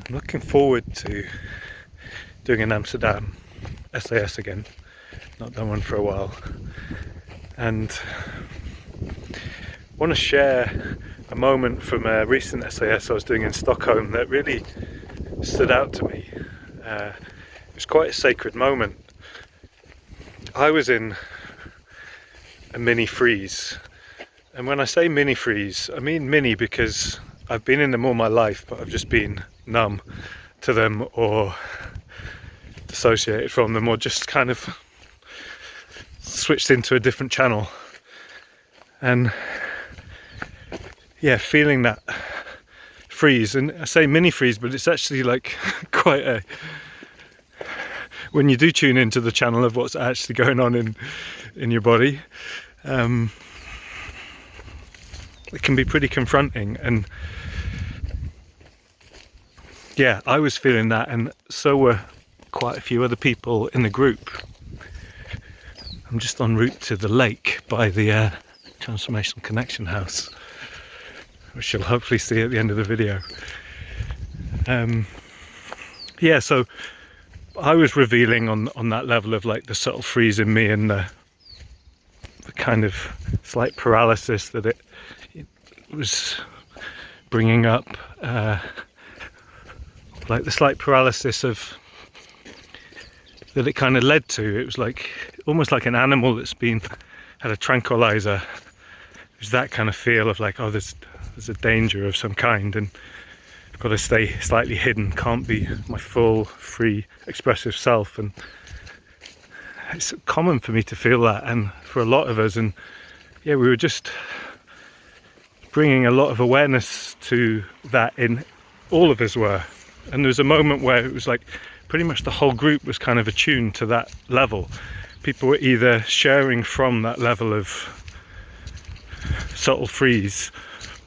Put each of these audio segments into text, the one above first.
I'm looking forward to doing an Amsterdam SAS again. Not done one for a while, and I want to share a moment from a recent SAS I was doing in Stockholm that really stood out to me. It was quite a sacred moment. I was in a mini freeze, and when I say mini freeze, I mean mini because I've been in them all my life, but I've just been numb to them or dissociated from them, or just kind of switched into a different channel. And yeah, feeling that freeze, and I say mini freeze, but it's actually like quite a, when you do tune into the channel of what's actually going on in your body, it can be pretty confronting. And yeah, I was feeling that, and so were quite a few other people in the group. I'm just en route to the lake by the Transformational Connection House, which you'll hopefully see at the end of the video. Yeah, so I was revealing on that level of like the subtle freeze in me, and the kind of slight paralysis that it was bringing up, like the slight paralysis of that it kind of led to. It was like almost like an animal that's had a tranquilizer. It was that kind of feel of like, oh, there's a danger of some kind, and I've got to stay slightly hidden, can't be my full, free, expressive self. And it's common for me to feel that, and for a lot of us. And yeah, we were just bringing a lot of awareness to that, in all of us were. And there was a moment where it was like pretty much the whole group was kind of attuned to that level. People were either sharing from that level of subtle freeze,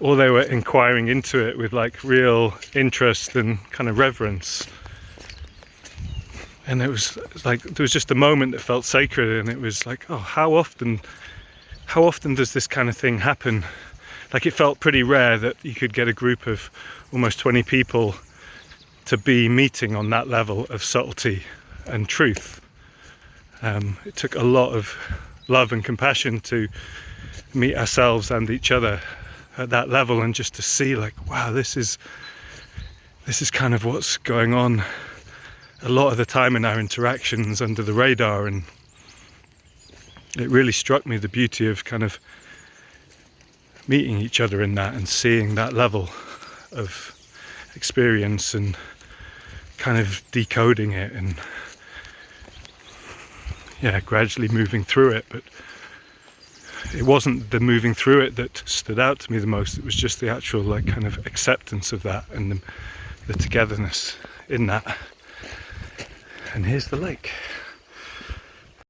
or they were inquiring into it with like real interest and kind of reverence. And it was like there was just a moment that felt sacred, and it was like, oh, how often does this kind of thing happen? Like, it felt pretty rare that you could get a group of almost 20 people to be meeting on that level of subtlety and truth. It took a lot of love and compassion to meet ourselves and each other at that level, and just to see like, wow, this is kind of what's going on a lot of the time in our interactions under the radar. And it really struck me the beauty of kind of meeting each other in that, and seeing that level of experience, and kind of decoding it, and yeah, gradually moving through it. But it wasn't the moving through it that stood out to me the most. It was just the actual like kind of acceptance of that, and the togetherness in that. And here's the lake.